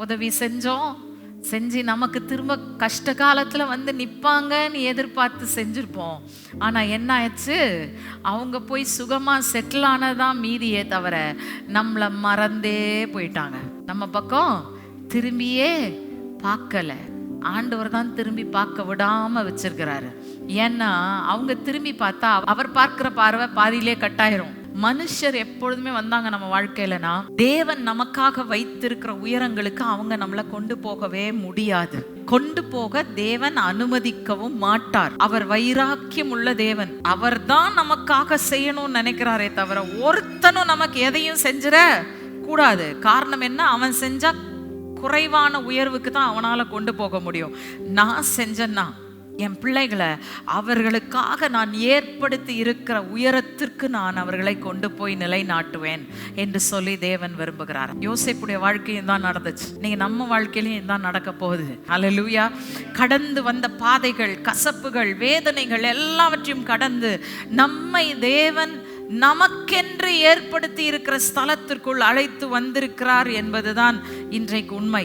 உதவி செஞ்சு நமக்கு திரும்ப கஷ்ட காலத்தில் வந்து நிற்பாங்கன்னு எதிர்பார்த்து செஞ்சுருப்போம். ஆனால் என்ன ஆயிடுச்சு, அவங்க போய் சுகமாக செட்டில் ஆனதான் மீதியே தவிர நம்மளை மறந்தே போயிட்டாங்க. நம்ம பக்கம் திரும்பியே பார்க்கல. ஆண்டவர் தான் திரும்பி பார்க்க விடாம வச்சிருக்கிறாரு. ஏன்னா அவங்க திரும்பி பார்த்தா அவர் பார்க்கிற பார்வை பாதியிலே கட்டாயிரும். மனுஷர் எப்பொழுதுமே வந்தாங்க நம்ம வாழ்க்கையிலனா, தேவன் நமக்காக வைத்திருக்கிற உயரங்களுக்கு அவங்க நம்மளை கொண்டு போகவே முடியாது. கொண்டு போக தேவன் அனுமதிக்கவும் மாட்டார். அவர் வைராக்கியம் உள்ள தேவன். அவர் தான் நமக்காக செய்யணும்னு நினைக்கிறாரே தவிர ஒருத்தனும் நமக்கு எதையும் செஞ்சிட கூடாது. காரணம் என்ன, அவன் செஞ்சா குறைவான உயர்வுக்கு தான் அவனால கொண்டு போக முடியும். நான் செஞ்சேன்னா என் பிள்ளைகளை அவர்களுக்காக நான் ஏற்படுத்தி இருக்கிற உயரத்திற்கு நான் அவர்களை கொண்டு போய் நிலைநாட்டுவேன் என்று சொல்லி தேவன் விரும்புகிறார். யோசேப்புடைய வாழ்க்கையும் தான் நடந்துச்சு. நீங்க நம்ம வாழ்க்கையிலையும் தான் நடக்க போகுது. அல்லேலூயா. கடந்து வந்த பாதைகள், கசப்புகள், வேதனைகள் எல்லாவற்றையும் கடந்து நம்மை தேவன் நமக்கென்று ஏற்படுத்தி இருக்கிற ஸ்தலத்திற்குள் அழைத்து வந்திருக்கிறார் என்பதுதான் இன்றைக்கு உண்மை.